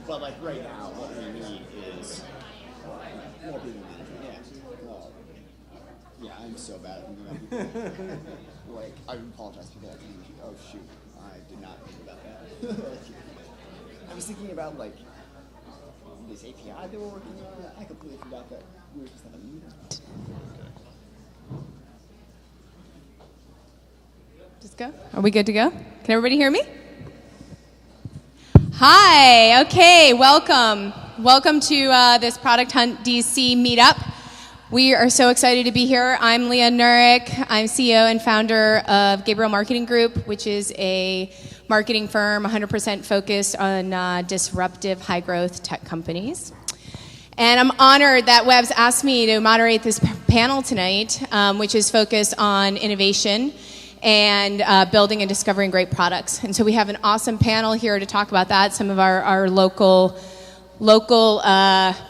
But like right now, what we need is more people management. Yeah. Yeah, I'm so bad at thinking about people. Like, I apologize for that. Oh shoot, I did not think about that. I was thinking about like this API that we're working on. I completely forgot that we were just at a meetup. Just go. Are we good to go? Can everybody hear me? Hi. Okay. Welcome. Welcome to this Product Hunt DC meetup. We are so excited to be here. I'm Leah Nurek. I'm CEO and founder of Gabriel Marketing Group, which is a marketing firm 100% focused on disruptive, high-growth tech companies. And I'm honored that Webb's asked me to moderate this panel tonight, which is focused on innovation and building and discovering great products. And so we have an awesome panel here to talk about that. Some of our local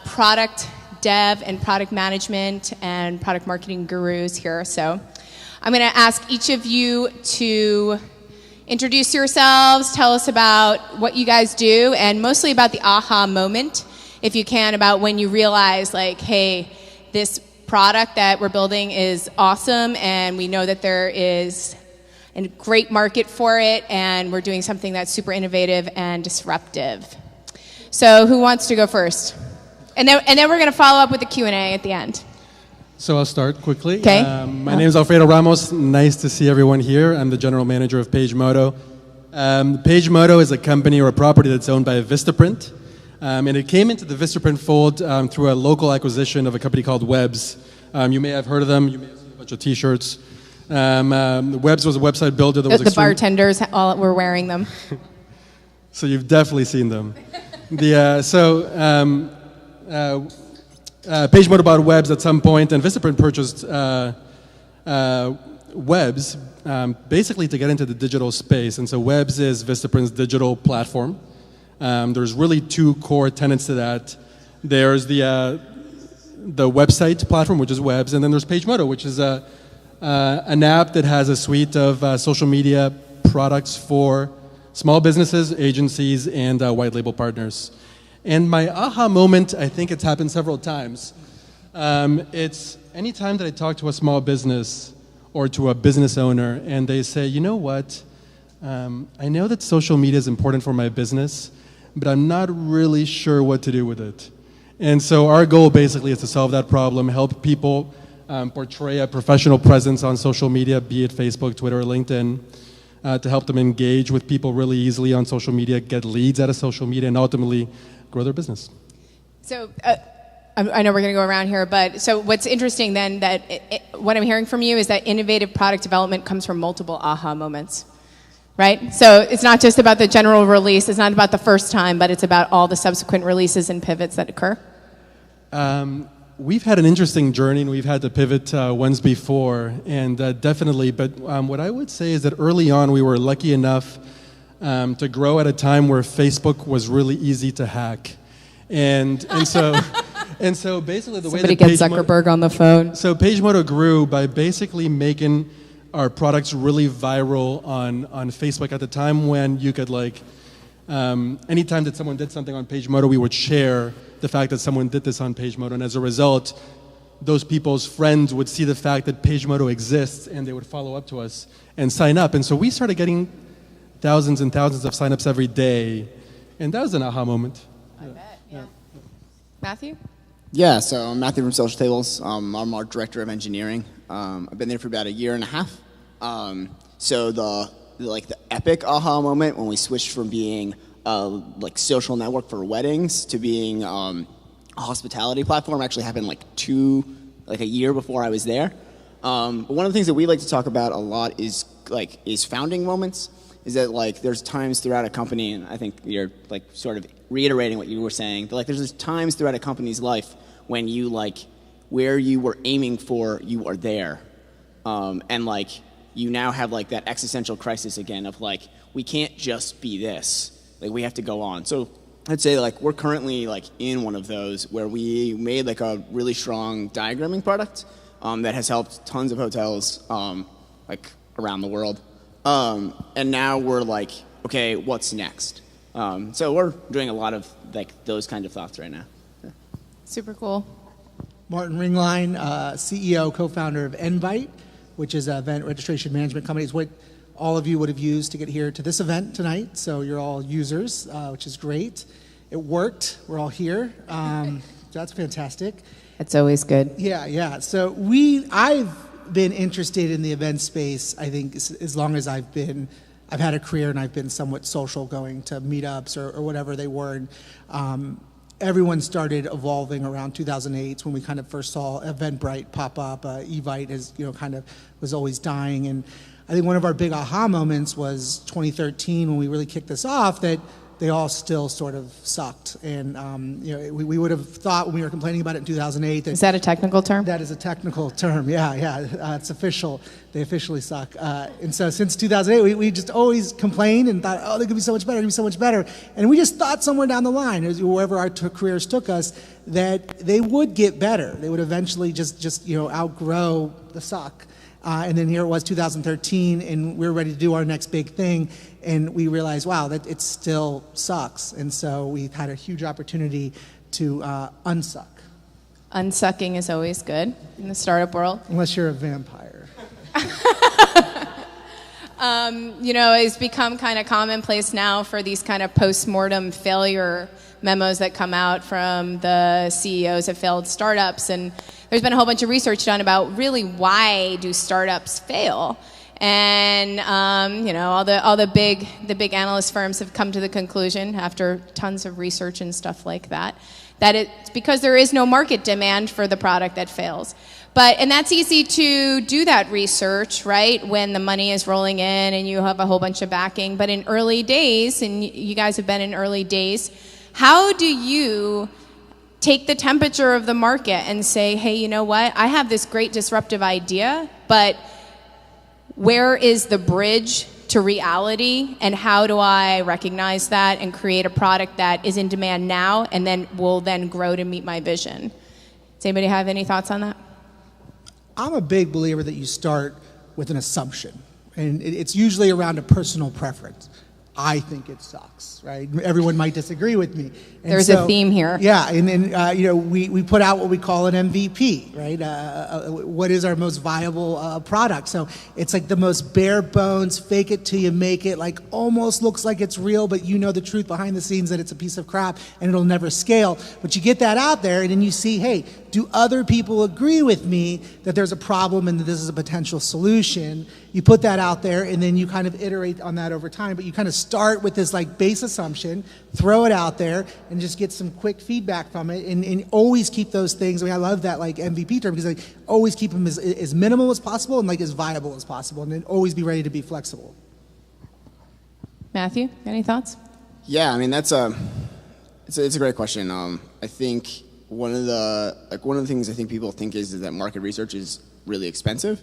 product dev and product management and product marketing gurus here. So I'm going to ask each of you to introduce yourselves, tell us about what you guys do, and mostly about the aha moment, if you can, about when you realize, like, hey, this product that we're building is awesome, and we know that there is a great market for it, and we're doing something that's super innovative and disruptive. So who wants to go first? And then we're going to follow up with the Q&A at the end. So I'll start quickly. Okay. My name is Alfredo Ramos. Nice to see everyone here. I'm the general manager of PageMoto. PageMoto is a company or a property that's owned by Vistaprint. And it came into the Vistaprint fold through a local acquisition of a company called Webb's. You may have heard of them. You may have seen a bunch of T-shirts. Webb's was a website builder that was the bartenders all were wearing them. So you've definitely seen them. PageMoto bought Webb's at some point, and Vistaprint purchased Webb's basically to get into the digital space. And so Webb's is Vistaprint's digital platform. There's really two core tenets to that. There's the website platform, which is Webb's, and then there's PageMoto, which is an app that has a suite of social media products for small businesses, agencies, and white label partners. And my aha moment, I think it's happened several times. It's any time that I talk to a small business or to a business owner and they say, you know what, I know that social media is important for my business, but I'm not really sure what to do with it. And so our goal basically is to solve that problem, help people portray a professional presence on social media, be it Facebook, Twitter, or LinkedIn, to help them engage with people really easily on social media, get leads out of social media, and ultimately grow their business. So I know we're going to go around here, but so what's interesting then that what I'm hearing from you is that innovative product development comes from multiple aha moments, right? So it's not just about the general release, it's not about the first time, but it's about all the subsequent releases and pivots that occur. We've had an interesting journey, and we've had to pivot once before, and definitely, but what I would say is that early on we were lucky enough to grow at a time where Facebook was really easy to hack, and so basically the Somebody way that get Zuckerberg on the phone. So PageMoto grew by basically making our products really viral on Facebook at the time when you could anytime that someone did something on PageMoto, we would share the fact that someone did this on PageMoto, and as a result, those people's friends would see the fact that PageMoto exists and they would follow up to us and sign up, and so we started getting thousands and thousands of signups every day, and that was an aha moment. I bet, yeah. Matthew? Yeah, so I'm Matthew from Social Tables. I'm our director of engineering. I've been there for about a year and a half. So the epic aha moment when we switched from being a social network for weddings to being a hospitality platform actually happened a year before I was there. But one of the things that we like to talk about a lot is founding moments. Is that there's times throughout a company, and I think you're sort of reiterating what you were saying, that there's times throughout a company's life when you where you were aiming for, you are there. And you now have that existential crisis again of we can't just be this. We have to go on. So I'd say we're currently in one of those where we made a really strong diagramming product that has helped tons of hotels around the world. And now we're okay, what's next? So we're doing a lot of like those kind of thoughts right now. Super cool. Martin Ringline, CEO, co-founder of Envite, which is an event registration management company. It's what all of you would have used to get here to this event tonight. So you're all users, which is great. It worked. We're all here. That's fantastic. It's always good. Yeah. So I've been interested in the event space, I think, as long as I've had a career and I've been somewhat social, going to meetups or whatever they were. And everyone started evolving around 2008 when we kind of first saw Eventbrite pop up. Evite kind of was always dying. And I think one of our big aha moments was 2013 when we really kicked this off, that they all still sort of sucked. And we would have thought when we were complaining about it in 2008 that... Is that a technical term? That is a technical term, yeah. It's official. They officially suck. And so since 2008, we just always complained and thought, oh, they could be so much better, they could be so much better. And we just thought somewhere down the line, wherever our careers took us, that they would get better. They would eventually just outgrow the suck. And then here it was 2013, and we were ready to do our next big thing, and we realized, wow, that it still sucks. And so we had a huge opportunity to unsuck. Unsucking is always good in the startup world. Unless you're a vampire. It's become kind of commonplace now for these kind of post-mortem failure memos that come out from the CEOs of failed startups. And there's been a whole bunch of research done about really why do startups fail. And all the big analyst firms have come to the conclusion, after tons of research and stuff like that it's because there is no market demand for the product that fails. And that's easy to do that research, right, when the money is rolling in and you have a whole bunch of backing. But in early days, and you guys have been in early days, how do you take the temperature of the market and say, hey, you know what, I have this great disruptive idea, but where is the bridge to reality, and how do I recognize that and create a product that is in demand now and then will then grow to meet my vision? Does anybody have any thoughts on that? I'm a big believer that you start with an assumption, and it's usually around a personal preference. I think it sucks, right? Everyone might disagree with me. And There's a theme here. Yeah, and then we put out what we call an MVP, right? What is our most viable product? So it's like the most bare bones, fake it till you make it, like almost looks like it's real, but you know the truth behind the scenes that it's a piece of crap and it'll never scale. But you get that out there and then you see, hey, do other people agree with me that there's a problem and that this is a potential solution? You put that out there and then you kind of iterate on that over time, but you kind of start with this like base assumption, throw it out there, and just get some quick feedback from it, and always keep those things. I mean, I love that like MVP term, because like always keep them as minimal as possible and like as viable as possible, and then always be ready to be flexible. Matthew, any thoughts? Yeah, I mean it's a great question. I think one of the things I think people think is that market research is really expensive.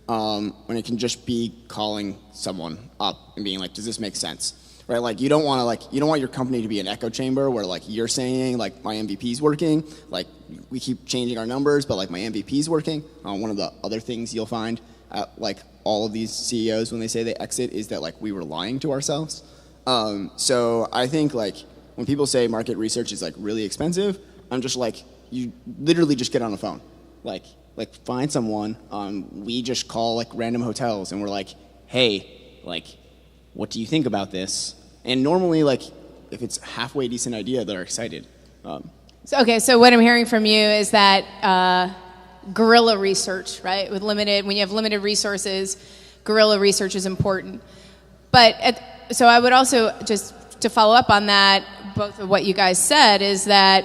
When it can just be calling someone up and being like, does this make sense? Right? Like you don't want your company to be an echo chamber where like you're saying like my MVP's working, like we keep changing our numbers, but like my MVP's working. One of the other things you'll find at like all of these CEOs when they say they exit is that like we were lying to ourselves. So I think like when people say market research is like really expensive, I'm just like, you literally just get on the phone. Like find someone, we just call like random hotels and we're like, hey, like, what do you think about this? And normally like, if it's halfway decent idea, they're excited. So what I'm hearing from you is that guerrilla research, right? When you have limited resources, guerrilla research is important. So I would also, just to follow up on that, both of what you guys said, is that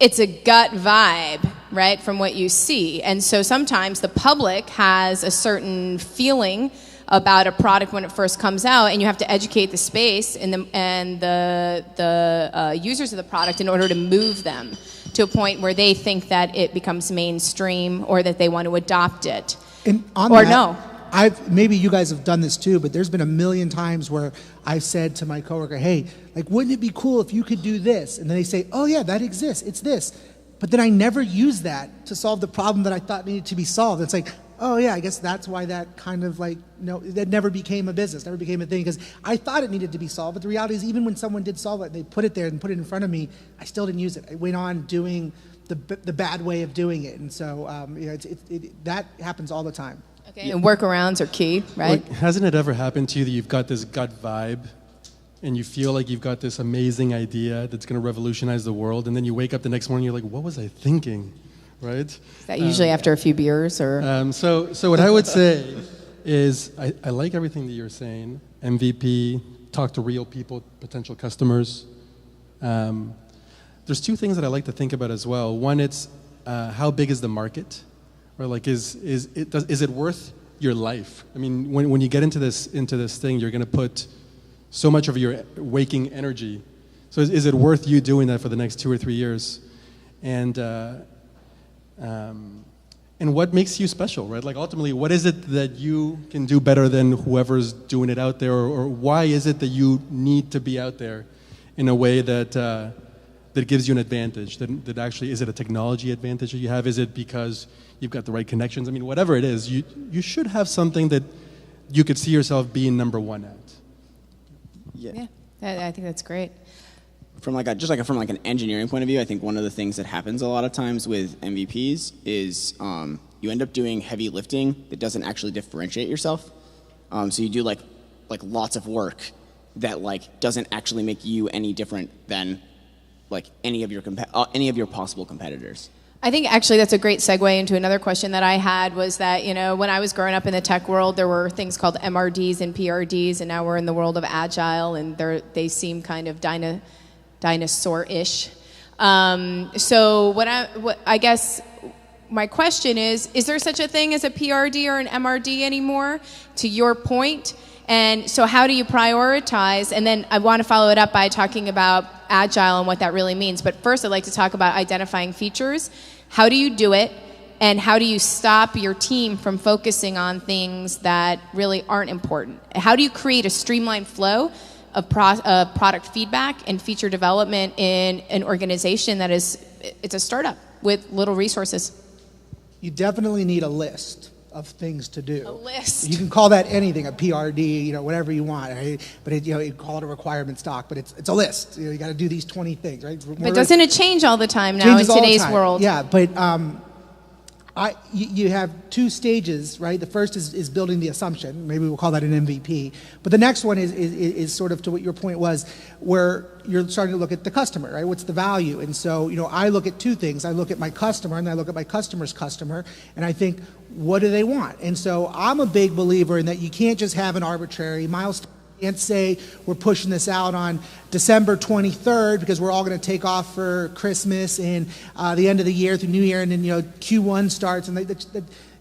it's a gut vibe, right, from what you see. And so sometimes the public has a certain feeling about a product when it first comes out, and you have to educate the space and the users of the product in order to move them to a point where they think that it becomes mainstream or that they want to adopt it. And on or that, no. Maybe you guys have done this too, but there's been a million times where I've said to my coworker, hey, like, wouldn't it be cool if you could do this? And then they say, oh yeah, that exists, it's this. But then I never use that to solve the problem that I thought needed to be solved. It's like, oh yeah, I guess that's why that kind of like, that never became a business, never became a thing, because I thought it needed to be solved, but the reality is even when someone did solve it, they put it there and put it in front of me, I still didn't use it. I went on doing the bad way of doing it, and so that happens all the time. Okay, and workarounds are key, right? Like, hasn't it ever happened to you that you've got this gut vibe and you feel like you've got this amazing idea that's going to revolutionize the world, and then you wake up the next morning, you're like, what was I thinking, right? Is that usually after a few beers, or? So what I would say is I like everything that you're saying. MVP, talk to real people, potential customers. There's two things that I like to think about as well. One, it's how big is the market? Or like, is it worth your life? I mean, when you get into this thing, you're going to put so much of your waking energy. So is it worth you doing that for the next 2 or 3 years? And what makes you special, right? Like ultimately, what is it that you can do better than whoever's doing it out there, or why is it that you need to be out there in a way that that gives you an advantage? That actually, is it a technology advantage that you have? Is it because you've got the right connections? I mean, whatever it is, you should have something that you could see yourself being number one at. Yeah, I think that's great. From an engineering point of view, I think one of the things that happens a lot of times with MVPs is you end up doing heavy lifting that doesn't actually differentiate yourself. So you do like lots of work that like doesn't actually make you any different than like any of your possible competitors. I think actually that's a great segue into another question that I had, was that, when I was growing up in the tech world, there were things called MRDs and PRDs, and now we're in the world of Agile, and they seem kind of dinosaur-ish. So what I guess my question is there such a thing as a PRD or an MRD anymore, to your point? And so how do you prioritize? And then I want to follow it up by talking about Agile and what that really means. But first, I'd like to talk about identifying features. How do you do it? And how do you stop your team from focusing on things that really aren't important? How do you create a streamlined flow of product feedback and feature development in an organization that it's a startup with little resources? You definitely need a list of things to do. A list. You can call that anything, a PRD, whatever you want, right? But you call it a requirement stock, but it's a list. You got to do these 20 things, right? But doesn't it change all the time now in today's world? Yeah, but you have two stages, right? The first is building the assumption. Maybe we'll call that an MVP. But the next one is sort of to what your point was, where you're starting to look at the customer, right? What's the value? And so, I look at two things. I look at my customer, and I look at my customer's customer, and I think, what do they want? And so I'm a big believer in that you can't just have an arbitrary milestone. You can't say we're pushing this out on December 23rd because we're all going to take off for Christmas and the end of the year through New Year, and then Q1 starts, and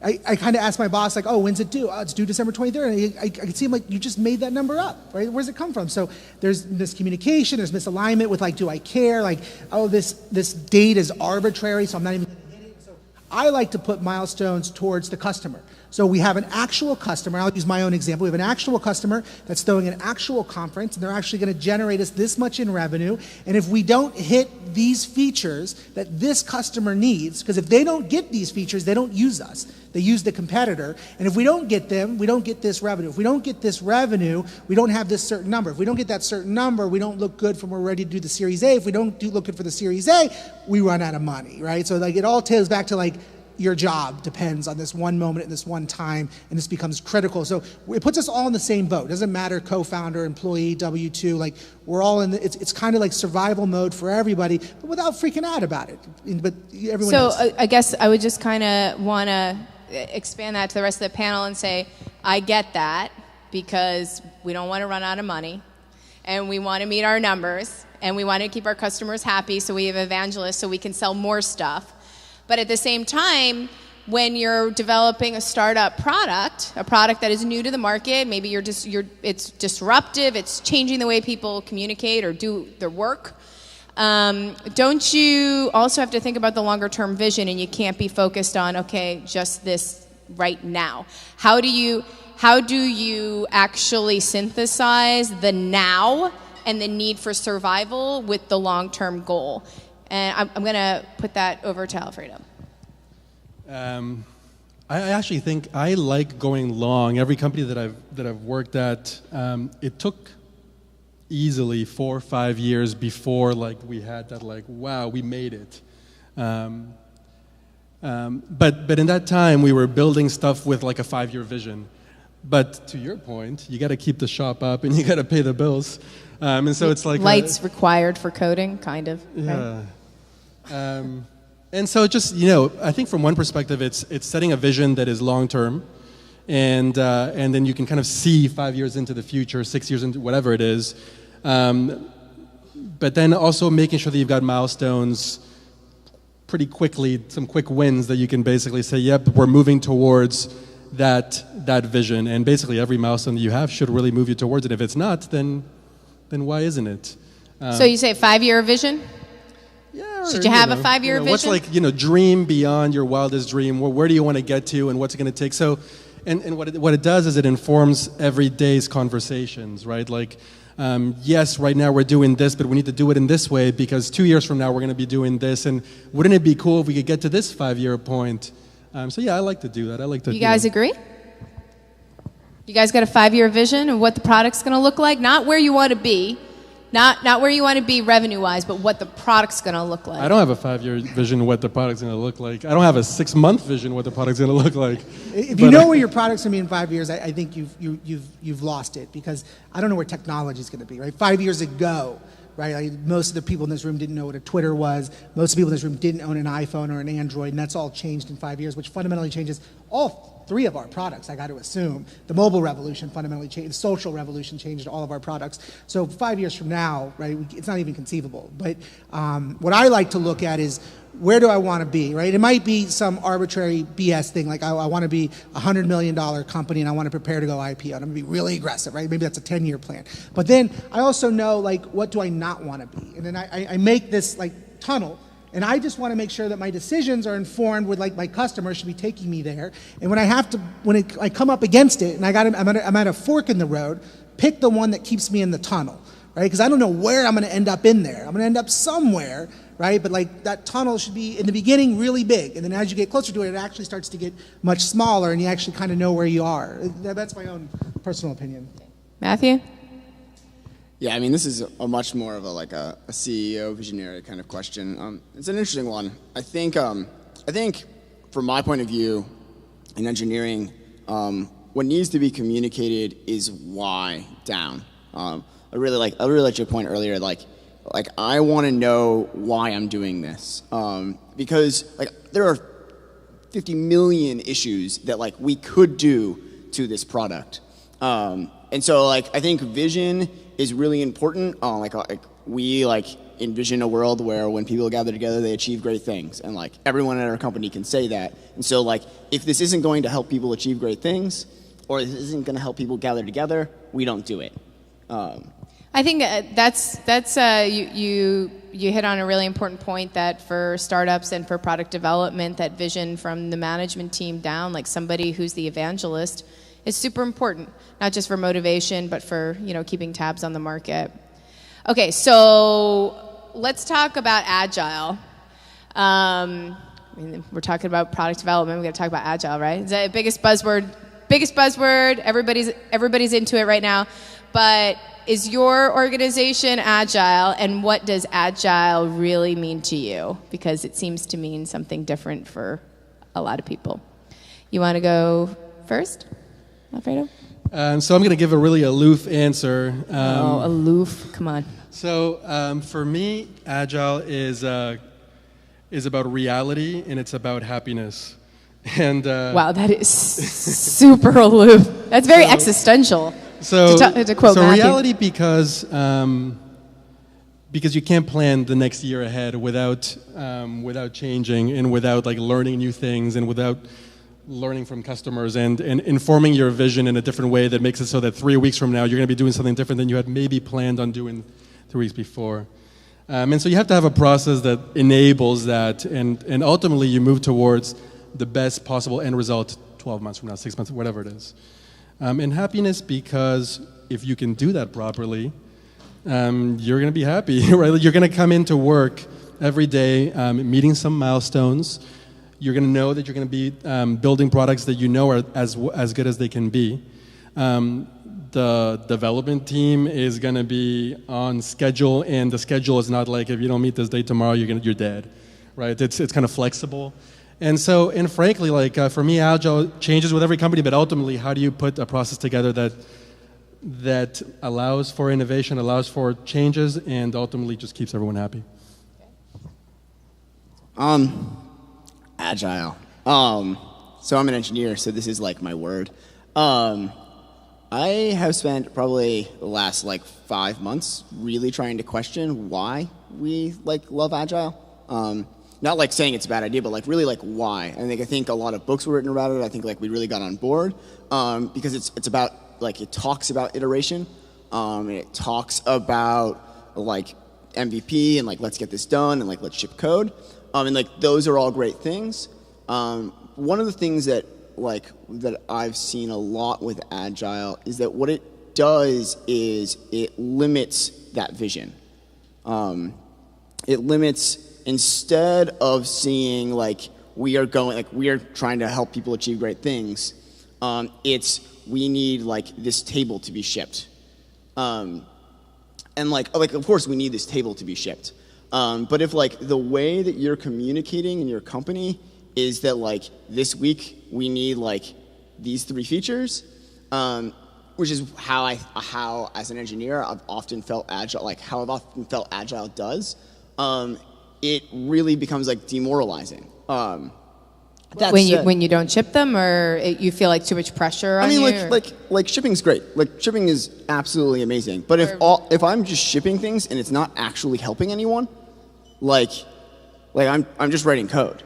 I kind of asked my boss, like, oh, when's it due? Oh, it's due December 23rd. And I could see him like, you just made that number up, right? Where's it come from? So there's miscommunication, there's misalignment with like, do I care? Like, oh, this date is arbitrary, so I'm not even going to hit it. So I like to put milestones towards the customer. So we have an actual customer. I'll use my own example. We have an actual customer that's throwing an actual conference, and they're actually going to generate us this much in revenue. And if we don't hit these features that this customer needs, because if they don't get these features, they don't use us. They use the competitor. And if we don't get them, we don't get this revenue. If we don't get this revenue, we don't have this certain number. If we don't get that certain number, we don't look good when we're ready to do the Series A. If we don't look good for the Series A, we run out of money, right? So like it all tails back to like, your job depends on this one moment and this one time, and this becomes critical. So it puts us all in the same boat. It doesn't matter co-founder, employee, W-2, like we're all in it's kind of like survival mode for everybody, but without freaking out about it. But everyone knows. So I guess I would just kind of want to expand that to the rest of the panel and say, I get that, because we don't want to run out of money, and we want to meet our numbers, and we want to keep our customers happy, so we have evangelists so we can sell more stuff. But at the same time, when you're developing a startup product, a product that is new to the market, maybe it's disruptive, it's changing the way people communicate or do their work, don't you also have to think about the longer term vision, and you can't be focused on, okay, just this right now? How do you actually synthesize the now and the need for survival with the long term goal? And I'm going to put that over to Alfredo. I actually think I like going long. Every company that I've worked at, it took easily 4 or 5 years before like we had that like, wow, we made it. But in that time we were building stuff with like a 5-year vision. But to your point, you got to keep the shop up and you got to pay the bills. And so it's like lights required for coding, kind of. Yeah. Right? And so just, I think from one perspective, it's setting a vision that is long term, and then you can kind of see 5 years into the future, 6 years into whatever it is. But then also making sure that you've got milestones pretty quickly, some quick wins that you can basically say, yep, we're moving towards that vision. And basically every milestone that you have should really move you towards it. If it's not, then why isn't it? So you say 5-year vision? Yeah. Should you have a 5-year vision? What's like, dream beyond your wildest dream? Where do you want to get to and what's it going to take? So, and what it does is it informs every day's conversations, right? Like, yes, right now we're doing this, but we need to do it in this way because 2 years from now we're going to be doing this. And wouldn't it be cool if we could get to this 5-year point? So yeah, I like to do that. I like to. You guys agree? You guys got a 5-year vision of what the product's going to look like? Not where you want to be. Not where you want to be revenue-wise, but what the product's going to look like. I don't have a 5-year vision of what the product's going to look like. I don't have a 6-month vision of what the product's going to look like. If you know where your product's going to be in 5 years, I think you've lost it, because I don't know where technology is going to be. Right, 5 years ago, right? Like most of the people in this room didn't know what a Twitter was. Most of the people in this room didn't own an iPhone or an Android, and that's all changed in 5 years, which fundamentally changes all 3 of our products, I got to assume. The mobile revolution fundamentally changed. The social revolution changed all of our products. So 5 years from now, right, it's not even conceivable. But what I like to look at is, where do I want to be, right? It might be some arbitrary BS thing, like I want to be a $100 million company and I want to prepare to go IPO, and I'm going to be really aggressive, right? Maybe that's a 10-year plan. But then I also know, like, what do I not want to be? And then I make this, like, tunnel. And I just want to make sure that my decisions are informed with, like, my customers should be taking me there. And when I come up against it, and I'm at a fork in the road, pick the one that keeps me in the tunnel, right? Because I don't know where I'm going to end up in there. I'm going to end up somewhere, right? But like that tunnel should be in the beginning really big, and then as you get closer to it, it actually starts to get much smaller, and you actually kind of know where you are. That's my own personal opinion. Matthew? Yeah, I mean, this is a much more of a CEO visionary kind of question. It's an interesting one. I think from my point of view in engineering, what needs to be communicated is why down. I really like your point earlier. Like I want to know why I'm doing this, because there are 50 million issues that we could do to this product, and so I think vision is really important. We envision a world where when people gather together, they achieve great things, and everyone at our company can say that. And so if this isn't going to help people achieve great things, or this isn't going to help people gather together, we don't do it. I think that's you hit on a really important point, that for startups and for product development, that vision from the management team down, somebody who's the evangelist, is super important, not just for motivation, but for keeping tabs on the market. Okay, so let's talk about agile. We're talking about product development. We're going to talk about agile, right? It's the biggest buzzword. Everybody's into it right now. But is your organization agile, and what does agile really mean to you? Because it seems to mean something different for a lot of people. You want to go first, Alfredo? So I'm going to give a really aloof answer. Aloof, come on. So for me, agile is about reality, and it's about happiness. And wow, that is super aloof. That's very existential. So, to quote Matthew. Reality, because you can't plan the next year ahead without changing, and without learning new things, and without learning from customers, and informing your vision in a different way that makes it so that 3 weeks from now you're going to be doing something different than you had maybe planned on doing 3 weeks before. And so you have to have a process that enables that, and ultimately you move towards the best possible end result 12 months from now, 6 months, whatever it is. And happiness, because if you can do that properly, you're going to be happy, right? You're going to come into work every day, meeting some milestones. You're going to know that you're going to be building products that you know are as good as they can be. The development team is going to be on schedule, and the schedule is not like if you don't meet this date tomorrow, you're dead, right? It's kind of flexible. And so, and frankly, like for me, Agile changes with every company, but ultimately, how do you put a process together that allows for innovation, allows for changes, and ultimately just keeps everyone happy? Agile. So I'm an engineer, so this is like my word. I have spent probably the last like 5 months really trying to question why we like love Agile. Not like saying it's a bad idea, but like really like why. I think a lot of books were written about it. I think like we really got on board because it's about like it talks about iteration. And it talks about like MVP and like let's get this done and like let's ship code. And like those are all great things. One of the things that I've seen a lot with Agile is that what it does is it limits that vision. It limits, instead of seeing like we are trying to help people achieve great things, it's we need like this table to be shipped. And like of course we need this table to be shipped. But if like the way that you're communicating in your company is that like this week we need like these 3 features, which is how as an engineer I've often felt Agile does. It really becomes like demoralizing. When you don't ship them, or you feel like too much pressure on you? Like shipping's great. Like shipping is absolutely amazing. But if I'm just shipping things and it's not actually helping anyone, like I'm just writing code.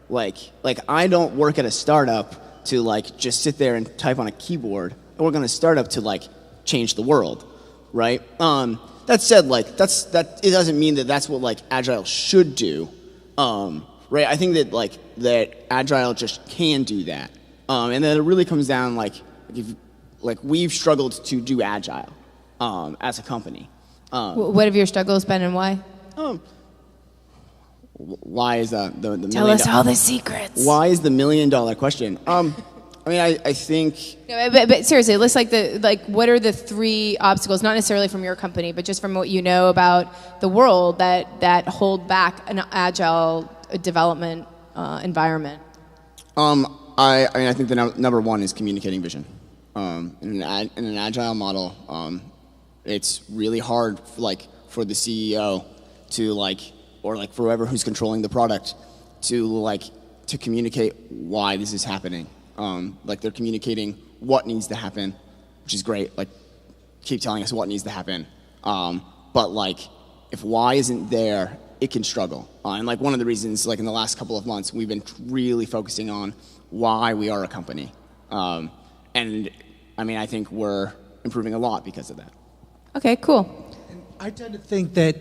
Like I don't work at a startup to like just sit there and type on a keyboard. I work on a startup to like change the world, right? That said, like it doesn't mean that that's what like Agile should do, right? I think that Agile just can do that, and then it really comes down like we've struggled to do Agile as a company. What have your struggles been and why? Why is the Tell us all the secrets. Why is the $1 million question? I think. No, but seriously, let's what are the 3 obstacles, not necessarily from your company, but just from what you know about the world that hold back an agile development environment? I think the number one is communicating vision. In an agile model, it's really hard for the CEO to or for whoever who's controlling the product to communicate why this is happening. They're communicating what needs to happen, which is great. Keep telling us what needs to happen. But if why isn't there, it can struggle. And one of the reasons, in the last couple of months, we've been really focusing on why we are a company. And I think we're improving a lot because of that. Okay, cool. I tend to think that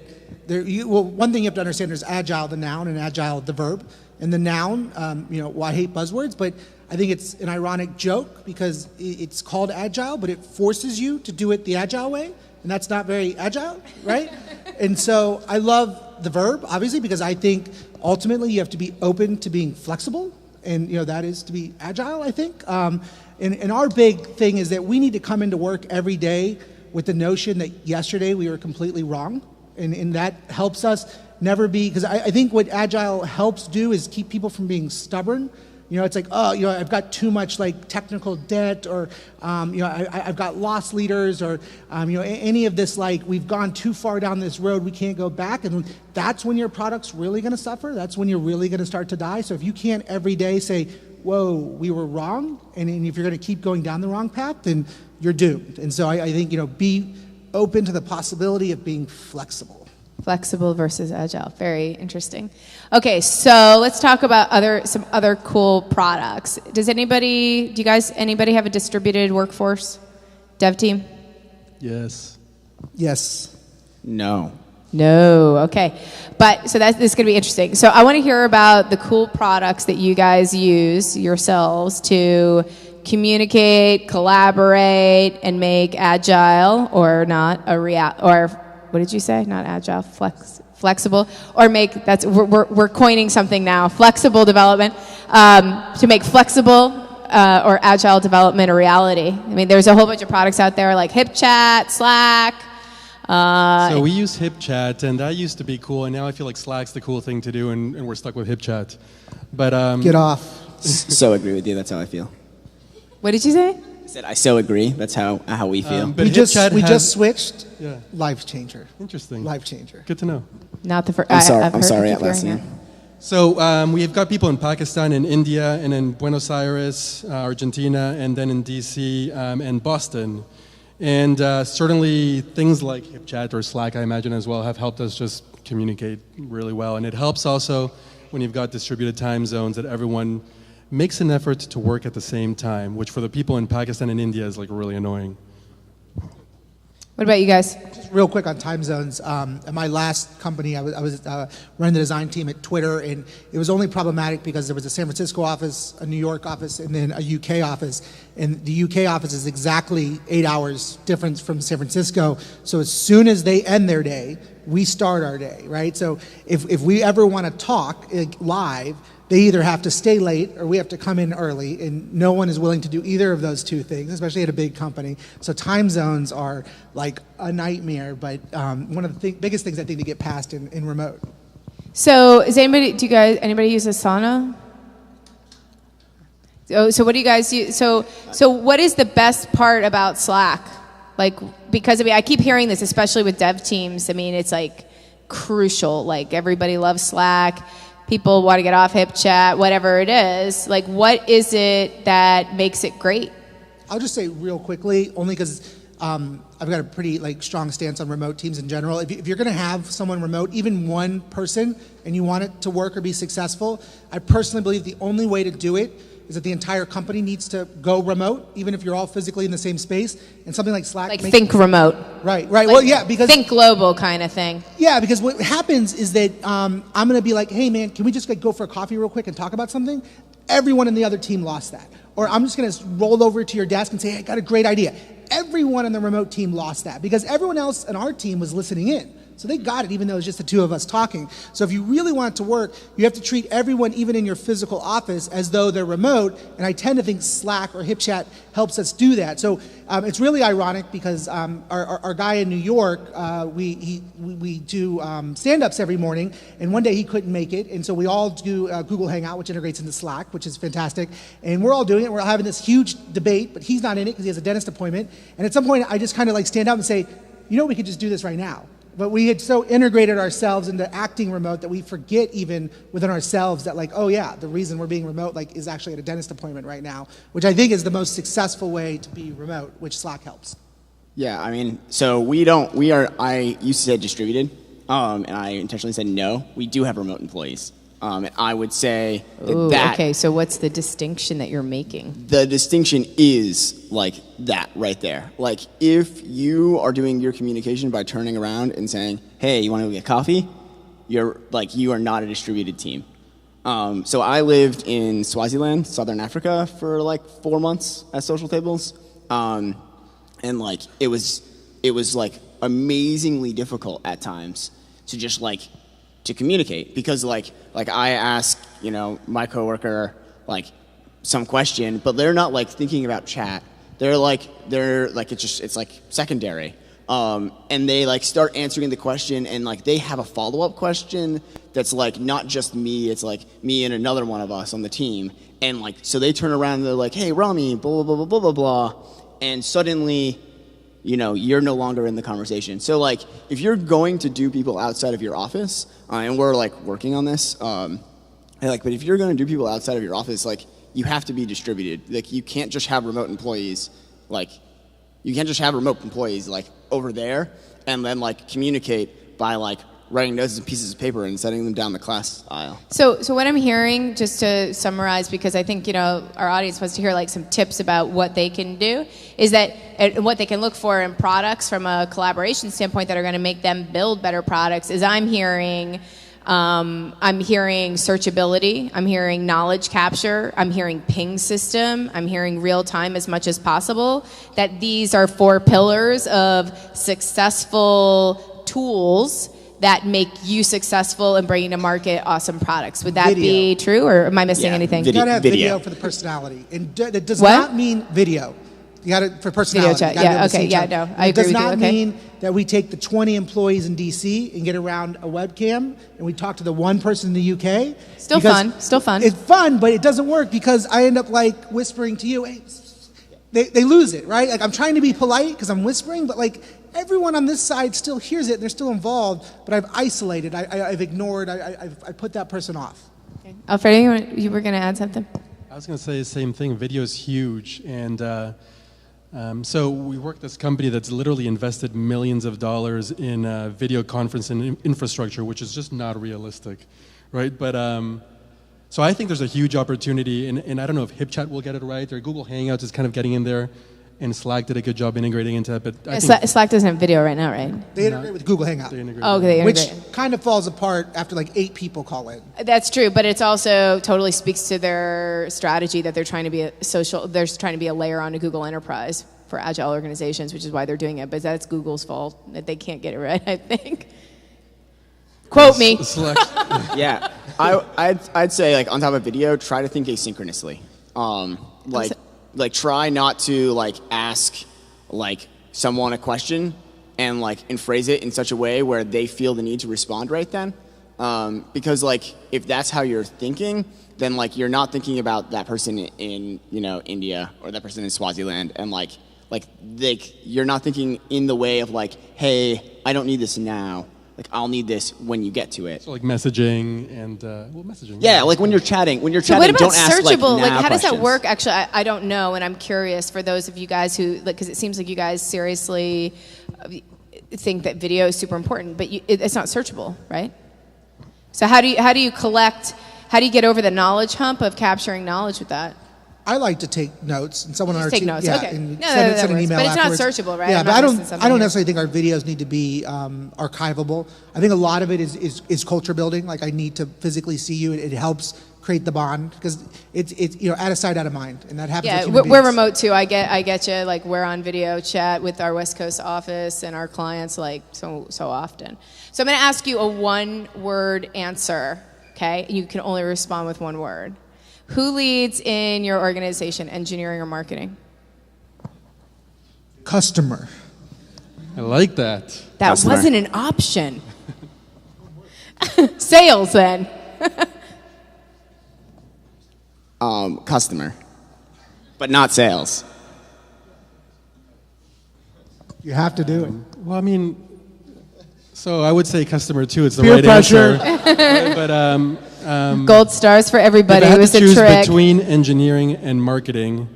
one thing you have to understand is agile, the noun, and agile, the verb. And the noun, well, I hate buzzwords, but I think it's an ironic joke because it's called agile, but it forces you to do it the agile way, and that's not very agile, right? And so I love the verb, obviously, because I think ultimately you have to be open to being flexible, and that is to be agile, I think. And our big thing is that we need to come into work every day with the notion that yesterday we were completely wrong, and that helps us never be, because I think what agile helps do is keep people from being stubborn. It's I've got too much technical debt, or I've got lost leaders, or any of this, we've gone too far down this road, we can't go back. And that's when your product's really going to suffer. That's when you're really going to start to die. So if you can't every day say, whoa, we were wrong, and if you're going to keep going down the wrong path, then you're doomed. And so I think be open to the possibility of being flexible. Flexible versus agile. Very interesting. Okay, so let's talk about some other cool products. Anybody have a distributed workforce? Dev team? Yes. Yes. No. No. Okay. But so this is going to be interesting. So I want to hear about the cool products that you guys use yourselves to communicate, collaborate, and make agile or not what did you say? Not agile, flexible, or make, we're coining something now, flexible development, to make flexible or agile development a reality. I mean, there's a whole bunch of products out there like HipChat, Slack. So we use HipChat, and that used to be cool, and now I feel like Slack's the cool thing to do, and we're stuck with HipChat. But Get off. So agree with you. That's how I feel. What did you say? I said I so agree. That's how we feel. but We HipChat just switched. Yeah. Life changer. Interesting. Life changer. Good to know. Not the first. I'm sorry, Atlassian. So we've got people in Pakistan and India and in Buenos Aires, Argentina, and then in DC and Boston. And certainly things like HipChat or Slack, I imagine as well, have helped us just communicate really well. And it helps also when you've got distributed time zones that everyone makes an effort to work at the same time, which for the people in Pakistan and India is like really annoying. What about you guys? Just real quick on time zones. At my last company, I was running the design team at Twitter, and it was only problematic because there was a San Francisco office, a New York office, and then a UK office. And the UK office is exactly 8 hours difference from San Francisco. So as soon as they end their day, we start our day, right? So if we ever want to talk live, they either have to stay late or we have to come in early, and no one is willing to do either of those two things, especially at a big company. So time zones are like a nightmare, but one of the biggest things I think to get past in remote. So is anybody use Asana? So what do you guys use? So what is the best part about Slack? Like, because I keep hearing this, especially with dev teams. I mean, it's like crucial. Like everybody loves Slack. People want to get off HipChat, whatever it is. Like, what is it that makes it great? I'll just say real quickly, only because I've got a pretty strong stance on remote teams in general. If you're going to have someone remote, even one person, and you want it to work or be successful, I personally believe the only way to do it is that the entire company needs to go remote, even if you're all physically in the same space. And something like Slack, think remote. Right. Well, yeah, because think global kind of thing. Yeah, because what happens is that I'm going to be like, hey man, can we just go for a coffee real quick and talk about something? Everyone in the other team lost that. Or I'm just going to roll over to your desk and say, hey, I got a great idea. Everyone in the remote team lost that because everyone else in our team was listening in. So they got it, even though it was just the two of us talking. So if you really want it to work, you have to treat everyone, even in your physical office, as though they're remote. And I tend to think Slack or HipChat helps us do that. So it's really ironic because our guy in New York, we do stand-ups every morning. And one day he couldn't make it. And so we all do Google Hangout, which integrates into Slack, which is fantastic. And we're all doing it. We're all having this huge debate, but he's not in it because he has a dentist appointment. And at some point, I just kind of stand up and say, you know, we could just do this right now. But we had so integrated ourselves into acting remote that we forget even within ourselves that oh yeah, the reason we're being remote is actually at a dentist appointment right now, which I think is the most successful way to be remote, which Slack helps. Yeah, I mean, so I used to say distributed, and I intentionally said no. We do have remote employees. And I would say that. Okay, so what's the distinction that you're making? The distinction is that right there. If you are doing your communication by turning around and saying, hey, you want to go get coffee? You are not a distributed team. So I lived in Swaziland, Southern Africa, for 4 months at Social Tables. And it was amazingly difficult at times to just to communicate because I ask my coworker some question, but they're not thinking about chat. They're it's secondary. And they start answering the question and they have a follow-up question that's not just me, it's me and another one of us on the team. And so they turn around and they're like, hey Rami, blah blah blah blah blah blah, and suddenly you're no longer in the conversation. So if you're going to do people outside of your office, and we're working on this, but if you're going to do people outside of your office, you have to be distributed. You can't just have remote employees, over there and then communicate by writing notes and pieces of paper and sending them down the class aisle. So what I'm hearing, just to summarize, because I think our audience wants to hear some tips about what they can do, is that what they can look for in products from a collaboration standpoint that are going to make them build better products. Is I'm hearing searchability, I'm hearing knowledge capture, I'm hearing ping system, I'm hearing real time as much as possible. That these are 4 pillars of successful tools that make you successful in bringing to market awesome products. Would that Video. be true, or am I missing Yeah, anything? You gotta have video Video. for the personality, and that does What? not mean video. You got it for personality. chat, You gotta be yeah, able to okay, see each yeah, other. no, And I it agree does with you, not okay. mean that we take the 20 employees in DC and get around a webcam and we talk to the one person in the UK. Still because fun, still fun. It's fun, but it doesn't work because I end up like whispering to you. Hey, they lose it, right? Like I'm trying to be polite because I'm whispering, but like everyone on this side still hears it and they're still involved. But I've isolated, I've ignored, I put that person off. Okay. Alfredo, you were going to add something? I was going to say the same thing. Video is huge, and so we work at this company that's literally invested millions of dollars in video conferencing infrastructure, which is just not realistic, right? But so I think there's a huge opportunity, and I don't know if HipChat will get it right, or Google Hangouts is kind of getting in there, and Slack did a good job integrating into it. But I think Slack doesn't have video right now, right? They integrate with Google Hangout, they integrate. Oh, they which integrate. kind of falls apart after like 8 people call in. That's true, but it's also totally speaks to their strategy that they're trying to be a social. They're trying to be a layer onto Google Enterprise for agile organizations, which is why they're doing it. But that's Google's fault that they can't get it right. I think. Quote me. Slack. Yeah, I'd say like on top of video, try to think asynchronously. Like try not to like ask like someone a question and phrase it in such a way where they feel the need to respond right then. Because like if that's how you're thinking, then like you're not thinking about that person in India or that person in Swaziland, and like you're not thinking in the way of like, hey, I don't need this now. Like I'll need this when you get to it. So like messaging and messaging. Yeah, like when you're chatting, So what about don't ask like searchable? now Like how does that questions. work? Actually, I don't know, and I'm curious for those of you guys who like, because it seems like you guys seriously think that video is super important, but it's not searchable, right? So how do you collect? How do you get over the knowledge hump of capturing knowledge with that? I like to take notes, and someone on our Take team, notes, yeah, okay. and No, send that an works. email But it's not afterwards. searchable, right? Yeah, I'm but not I don't. missing something I don't here. necessarily think our videos need to be archivable. I think a lot of it is culture building. Like I need to physically see you. It helps create the bond because it's out of sight, out of mind, and that happens. Yeah, with human we're beings. remote too. I get you. Like we're on video chat with our West Coast office and our clients like so often. So I'm going to ask you a one-word answer. Okay, you can only respond with one word. Who leads in your organization, engineering or marketing? Customer. I like that. That Customer. wasn't an option. Sales then. Customer, but not sales. You have to do it. Well, I mean, so I would say customer too. It's the Peer right pressure. answer. But Gold stars for everybody. if I It had was to a choose trick. between engineering and marketing,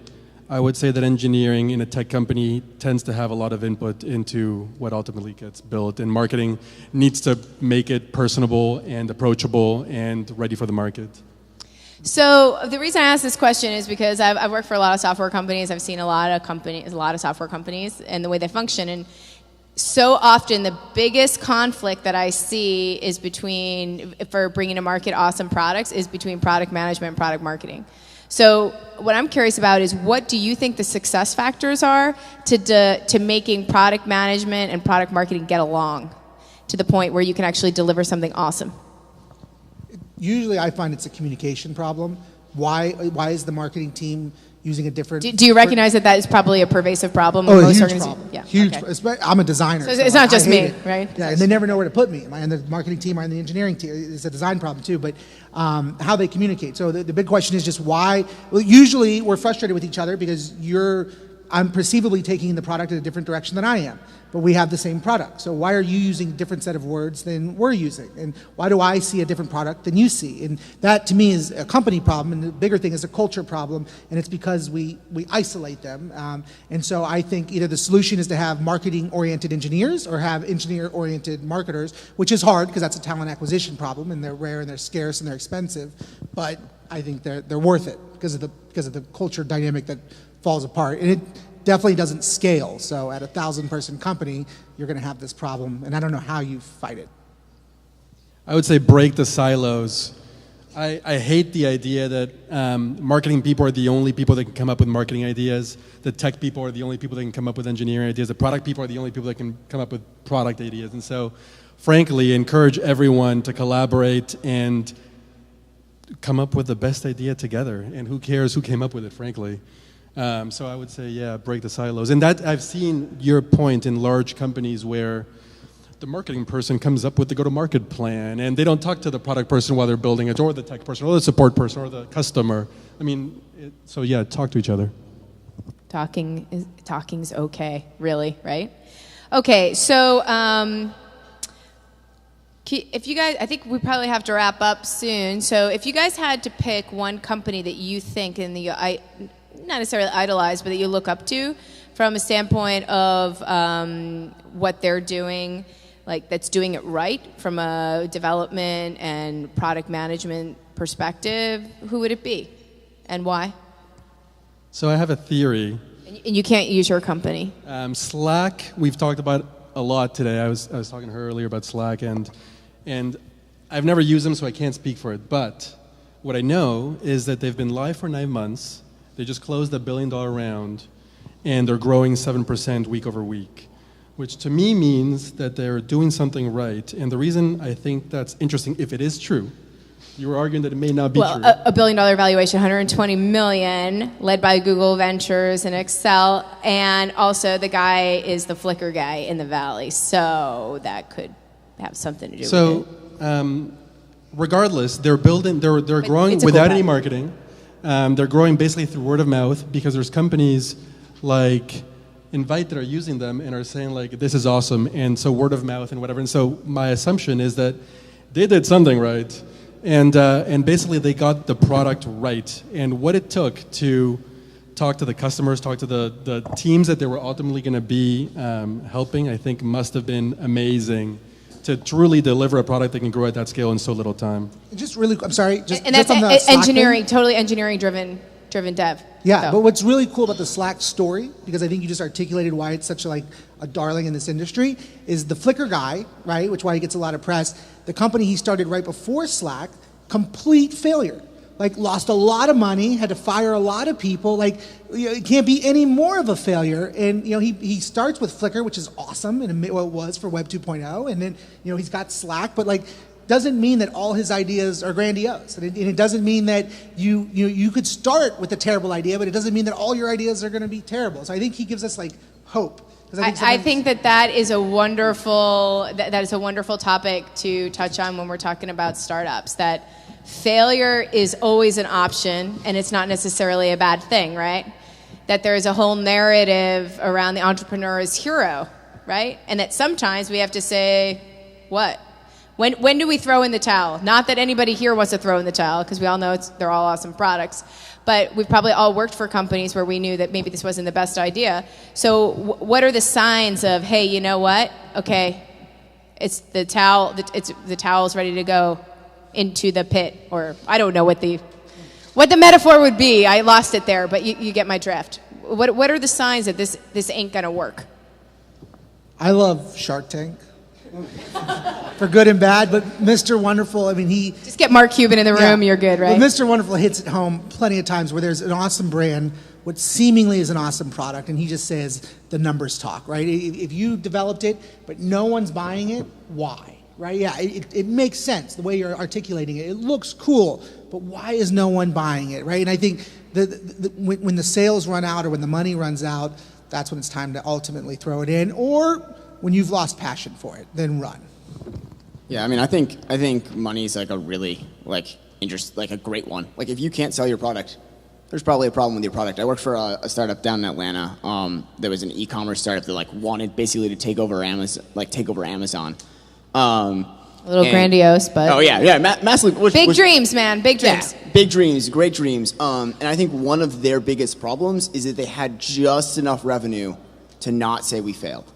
I would say that engineering in a tech company tends to have a lot of input into what ultimately gets built, and marketing needs to make it personable and approachable and ready for the market. So the reason I ask this question is because I've worked for a lot of software companies. I've seen a lot of software companies and the way they function. And so often the biggest conflict that I see is for bringing to market awesome products is between product management and product marketing. So what I'm curious about is what do you think the success factors are to making product management and product marketing get along to the point where you can actually deliver something awesome? Usually, I find it's a communication problem. Why is the marketing team using a different? Do you recognize that is probably a pervasive problem in Oh, a most huge organizations? problem. Yeah, Huge. okay. I'm a designer. So it's not I just hate me, it. right? Yeah, and they never know where to put me. Am I in the marketing team? Am I in the engineering team? It's a design problem too, but how they communicate. So the big question is just why. Well, usually we're frustrated with each other because I'm perceivably taking the product in a different direction than I am, but we have the same product. So why are you using a different set of words than we're using? And why do I see a different product than you see? And that to me is a company problem, and the bigger thing is a culture problem, and it's because we isolate them. And so I think either the solution is to have marketing-oriented engineers or have engineer-oriented marketers, which is hard because that's a talent acquisition problem, and they're rare and they're scarce and they're expensive, but I think they're worth it because of the culture dynamic that falls apart. And it definitely doesn't scale. So at a 1,000-person company, you're going to have this problem, and I don't know how you fight it. I would say break the silos. I hate the idea that marketing people are the only people that can come up with marketing ideas. The tech people are the only people that can come up with engineering ideas. The product people are the only people that can come up with product ideas. And so, frankly, encourage everyone to collaborate and come up with the best idea together. And who cares who came up with it, frankly. So I would say, yeah, break the silos. And that I've seen your point in large companies where the marketing person comes up with the go-to-market plan, and they don't talk to the product person while they're building it, or the tech person, or the support person, or the customer. I mean, so yeah, talk to each other. Talking's okay, really, right? Okay, so if you guys, I think we probably have to wrap up soon. So if you guys had to pick one company that you think not necessarily idolize, but that you look up to from a standpoint of what they're doing, like that's doing it right from a development and product management perspective, who would it be and why? So I have a theory. And you can't use your company. Slack, we've talked about a lot today. I was talking to her earlier about Slack, and I've never used them, so I can't speak for it. But what I know is that they've been live for 9 months. They just closed a $1 billion round, and they're growing 7% week over week, which to me means that they're doing something right. And the reason I think that's interesting, if it is true, you were arguing that it may not be true. Well, a $1 billion valuation, 120 million, led by Google Ventures and Excel, and also the guy is the Flickr guy in the Valley, so that could have something to do with it. So, regardless, they're growing without any marketing. They're growing basically through word of mouth because there's companies like Invite that are using them and are saying like, this is awesome, and so word of mouth and whatever. And so my assumption is that they did something right, and basically they got the product right. And what it took to talk to the customers, talk to the teams that they were ultimately going to be helping, I think must have been amazing to truly deliver a product that can grow at that scale in so little time. Just really, I'm sorry. And that's on the engineering, totally engineering driven dev. Yeah, so. But what's really cool about the Slack story, because I think you just articulated why it's such a darling in this industry, is the Flickr guy, right, which why he gets a lot of press. The company he started right before Slack, complete failure. Like, lost a lot of money, had to fire a lot of people. Like, it can't be any more of a failure. And, he starts with Flickr, which is awesome, and it was for Web 2.0. And then, he's got Slack, but doesn't mean that all his ideas are grandiose. And it doesn't mean that you could start with a terrible idea, but it doesn't mean that all your ideas are going to be terrible. So I think he gives us hope. I think that is a wonderful topic to touch on when we're talking about startups. That failure is always an option, and it's not necessarily a bad thing, right? That there is a whole narrative around the entrepreneur as hero, right? And that sometimes we have to say, what? When do we throw in the towel? Not that anybody here wants to throw in the towel, because we all know they're all awesome products. But we've probably all worked for companies where we knew that maybe this wasn't the best idea. So what are the signs of, hey, you know what? Okay, it's the towel. The towel's ready to go into the pit, or I don't know what the metaphor would be. I lost it there, but you get my drift. What are the signs that this ain't gonna work? I love Shark Tank. For good and bad, but Mr. Wonderful, he... Just get Mark Cuban in the room, you're good, right? But Mr. Wonderful hits it home plenty of times where there's an awesome brand, what seemingly is an awesome product, and he just says the numbers talk, right? If you developed it, but no one's buying it, why? Right? Yeah, it makes sense the way you're articulating it. It looks cool, but why is no one buying it, right? And I think when the sales run out or when the money runs out, that's when it's time to ultimately throw it in, or when you've lost passion for it, then run. Yeah, I think money is a really a great one. If you can't sell your product, there's probably a problem with your product. I worked for a startup down in Atlanta. There was an e-commerce startup that wanted basically to take over Amazon. A little grandiose, but oh yeah, massively. Big dreams, man, big dreams. Yeah, big dreams, great dreams. And I think one of their biggest problems is that they had just enough revenue to not say we failed.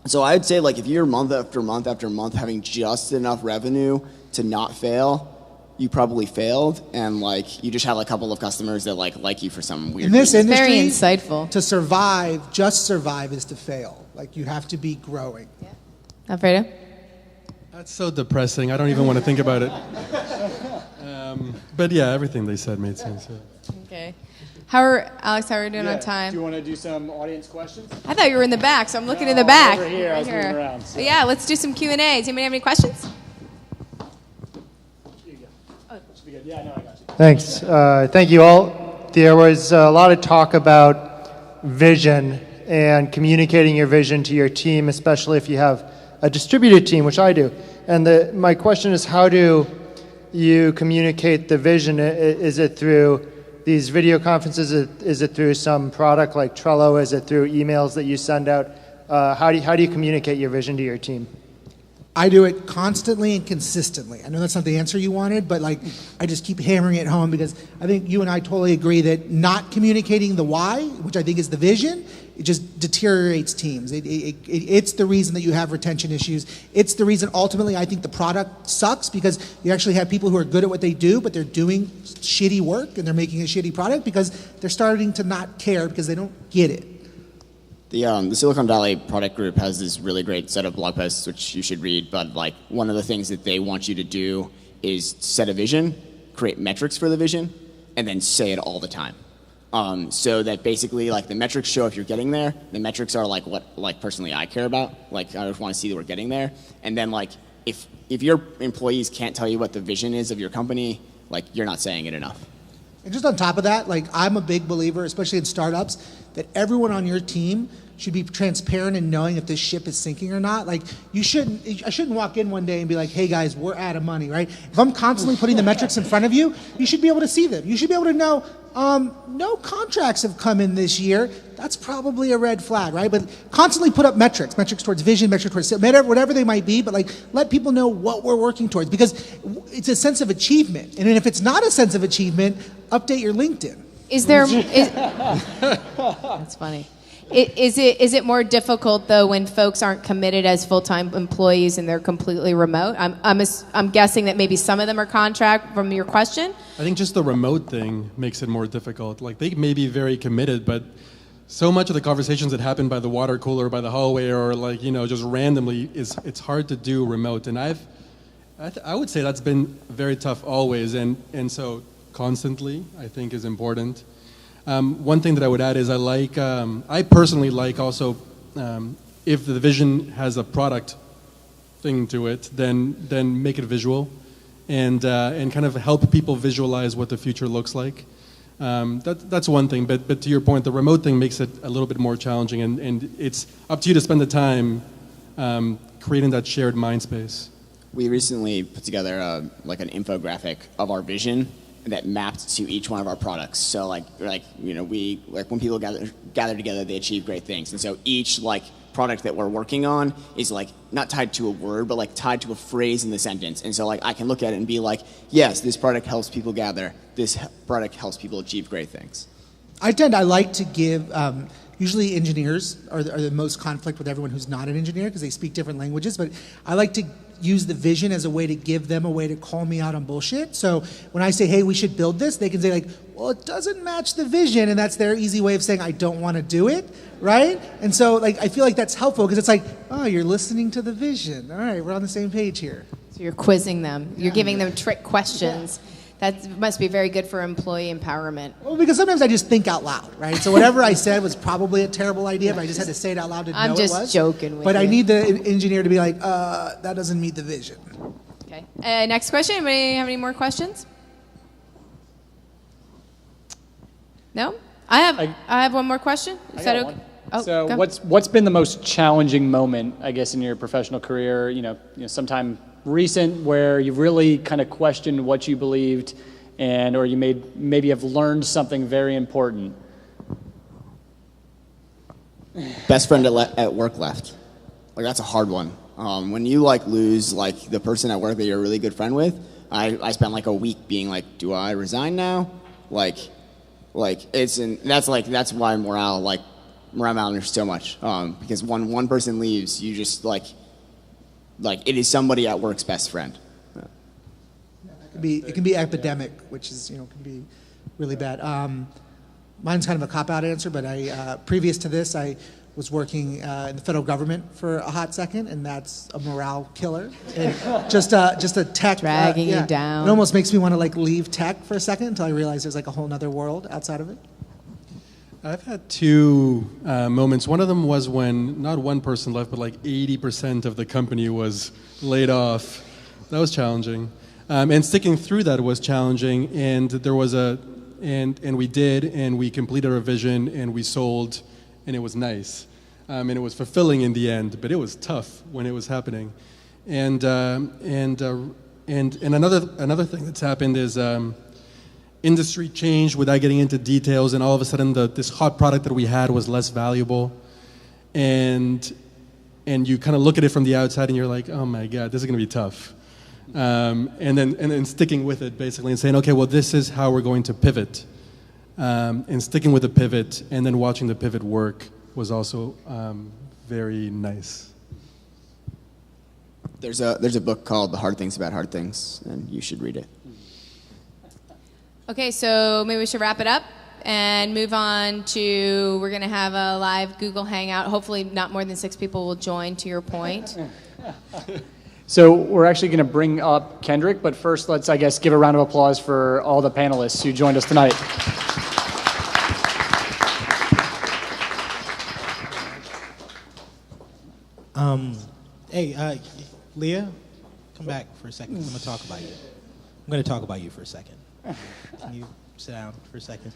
So I would say if you're month after month after month having just enough revenue to not fail, you probably failed, and you just have a couple of customers that like you for some weird reason. In this industry, very insightful. To survive, just survive is to fail. You have to be growing. Yeah. Alfredo? That's so depressing. I don't even want to think about it. But yeah, everything they said made sense. Yeah. Okay. Alex, how are we doing on time? Do you want to do some audience questions? I thought you were in the back, so I'm looking in the back. Over here, I was Right moving here. around. So. Yeah, let's do some Q&As. Anybody have any questions? Yeah, I know, I got you. Thanks. Thank you all. There was a lot of talk about vision and communicating your vision to your team, especially if you have a distributed team, which I do. And my question is, how do you communicate the vision? Is it through these video conferences? Is it through some product like Trello? Is it through emails that you send out? How do you communicate your vision to your team? I do it constantly and consistently. I know that's not the answer you wanted, but like I just keep hammering it home because I think you and I totally agree that not communicating the why, which I think is the vision, it just deteriorates teams. It's the reason that you have retention issues. It's the reason ultimately I think the product sucks because you actually have people who are good at what they do, but they're doing shitty work and they're making a shitty product because they're starting to not care because they don't get it. The Silicon Valley product group has this really great set of blog posts, which you should read, but like one of the things that they want you to do is set a vision, create metrics for the vision, and then say it all the time. So that basically like the metrics show if you're getting there, the metrics are like what like personally I care about, like I just want to see that we're getting there, and then like if your employees can't tell you what the vision is of your company, like you're not saying it enough. And just on top of that, like I'm a big believer, especially in startups, that everyone on your team should be transparent in knowing if this ship is sinking or not. Like I shouldn't walk in one day and be like, hey guys, we're out of money, right? If I'm constantly putting the metrics in front of you, you should be able to see them. You should be able to know, no contracts have come in this year. That's probably a red flag, right? But constantly put up metrics towards vision, metrics towards whatever they might be, but like let people know what we're working towards because it's a sense of achievement. And then if it's not a sense of achievement, update your LinkedIn. That's funny. Is it more difficult though when folks aren't committed as full-time employees and they're completely remote? I'm guessing that maybe some of them are contract from your question. I think just the remote thing makes it more difficult. Like they may be very committed, but so much of the conversations that happen by the water cooler, by the hallway, or like just randomly, it's hard to do remote. And I would say that's been very tough always, and so constantly I think is important. One thing that I would add is I personally like also if the vision has a product thing to it, then make it visual, and kind of help people visualize what the future looks like. That's one thing, but to your point, the remote thing makes it a little bit more challenging, and it's up to you to spend the time creating that shared mind space. We recently put together like an infographic of our vision that mapped to each one of our products. So we when people gather together, they achieve great things. And so each product that we're working on is not tied to a word, but tied to a phrase in the sentence. And so I can look at it and be like, yes, this product helps people gather. This product helps people achieve great things. I like to give, usually engineers are the most conflict with everyone who's not an engineer because they speak different languages, but I like to use the vision as a way to give them a way to call me out on bullshit. So when I say, hey, we should build this, they can say well, it doesn't match the vision, and that's their easy way of saying, I don't want to do it, right? And so I feel like that's helpful because it's oh, you're listening to the vision. All right, we're on the same page here. So you're quizzing them. You're giving them trick questions. Yeah. That must be very good for employee empowerment. Well, because sometimes I just think out loud, right? So whatever I said was probably a terrible idea, but I just had to say it out loud to know it was. I'm just joking with But you. I need the engineer to be that doesn't meet the vision. Okay. Next question. Anybody have any more questions? No? I have one more question. Is that okay? Oh, so what's been the most challenging moment, I guess, in your professional career, sometime recent where you've really kind of questioned what you believed or you maybe have learned something very important? Best friend at work left. That's a hard one. When you lose the person at work that you're a really good friend with, I spent a week being do I resign now? That's why morale matters so much. Because when one person leaves, you just it is somebody at work's best friend. It can be epidemic, which is can be really bad. Mine's kind of a cop-out answer, but previous to this, I was working in the federal government for a hot second, and that's a morale killer. And just a tech Dragging you down. It almost makes me want to like leave tech for a second until I realize there's like a whole nother world outside of it. I've had two moments. One of them was when not one person left, but like 80% of the company was laid off. That was challenging. And sticking through that was challenging. And there was and we completed our vision, and we sold, and it was nice. And it was fulfilling in the end, but it was tough when it was happening. And another thing that's happened is industry changed without getting into details, and all of a sudden this hot product that we had was less valuable. And you kind of look at it from the outside, and you're like, oh my God, this is going to be tough. And then sticking with it, basically, and saying, okay, well, this is how we're going to pivot. And sticking with the pivot, and then watching the pivot work was also very nice. There's a book called The Hard Things About Hard Things, and you should read it. Okay, so maybe we should wrap it up and move on to, we're going to have a live Google Hangout. Hopefully not more than 6 people will join, to your point. So we're actually going to bring up Kendrick, but first let's, I guess, give a round of applause for all the panelists who joined us tonight. Hey, Leah, come back for a second. I'm going to talk about you. I'm going to talk about you for a second. Can you sit down for a second?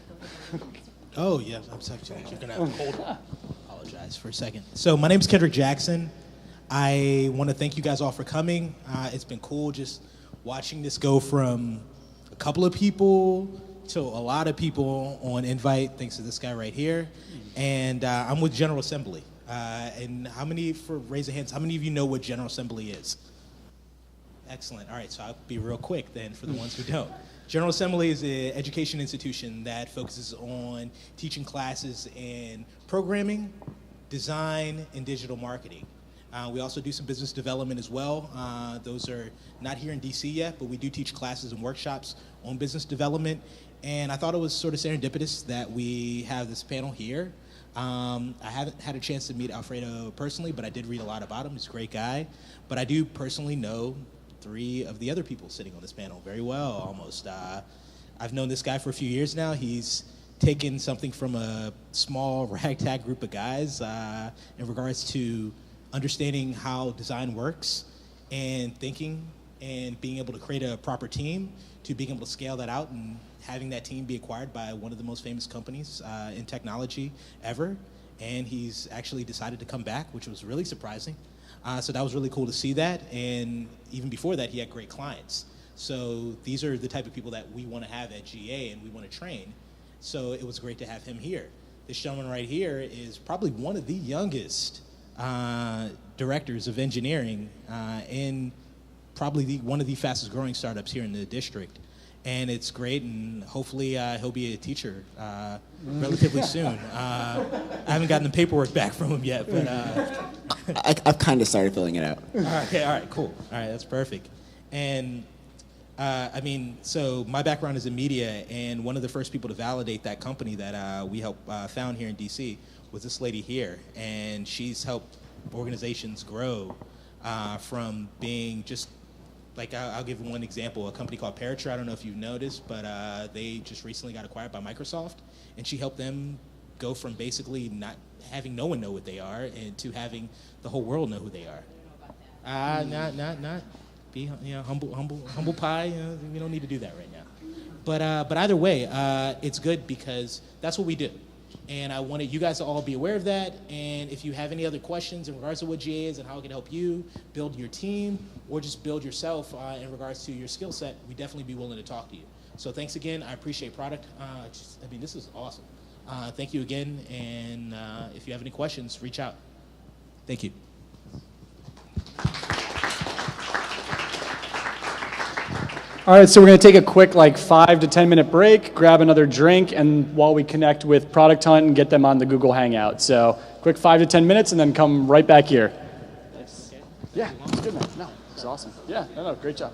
Oh, yeah, I'm sorry. You're going to have to hold on. Apologize for a second. So my name's Kendrick Jackson. I want to thank you guys all for coming. It's been cool just watching this go from a couple of people to a lot of people on invite, thanks to this guy right here. And I'm with General Assembly. And how many, for raise of hands, how many of you know what General Assembly is? Excellent. All right, so I'll be real quick then for the ones who don't. General Assembly is an education institution that focuses on teaching classes in programming, design, and digital marketing. We also do some business development as well. Those are not here in DC yet, but we do teach classes and workshops on business development. And I thought it was sort of serendipitous that we have this panel here. I haven't had a chance to meet Alfredo personally, but I did read a lot about him. He's a great guy. But I do personally know 3 of the other people sitting on this panel very well, almost. I've known this guy for a few years now. He's taken something from a small ragtag group of guys in regards to understanding how design works and thinking and being able to create a proper team to being able to scale that out and having that team be acquired by one of the most famous companies in technology ever. And he's actually decided to come back, which was really surprising. So that was really cool to see that. And even before that, he had great clients. So these are the type of people that we want to have at GA and we want to train. So it was great to have him here. This gentleman right here is probably one of the youngest directors of engineering in probably one of the fastest growing startups here in the district. And it's great, and hopefully he'll be a teacher relatively soon. I haven't gotten the paperwork back from him yet, but I've kind of started filling it out. Okay, all right, cool. All right, that's perfect. And I mean, so my background is in media, and one of the first people to validate that company that we helped found here in DC was this lady here, and she's helped organizations grow from being just, like, I'll give one example, a company called Parature. I don't know if you've noticed, but they just recently got acquired by Microsoft, and she helped them go from basically not having no one know what they are and to having the whole world know who they are. Not be, humble pie. We don't need to do that right now. But either way, it's good because that's what we do. And I wanted you guys to all be aware of that. And if you have any other questions in regards to what GA is and how it can help you build your team or just build yourself in regards to your skill set, we'd definitely be willing to talk to you. So thanks again. I appreciate product. This is awesome. Thank you again. And if you have any questions, reach out. Thank you. All right, so we're going to take a quick 5 to 10 minute break, grab another drink, and while we connect with Product Hunt and get them on the Google Hangout. So quick 5 to 10 minutes and then come right back here. Nice. Yeah, it's good, man. No, it's awesome. Yeah, no, great job.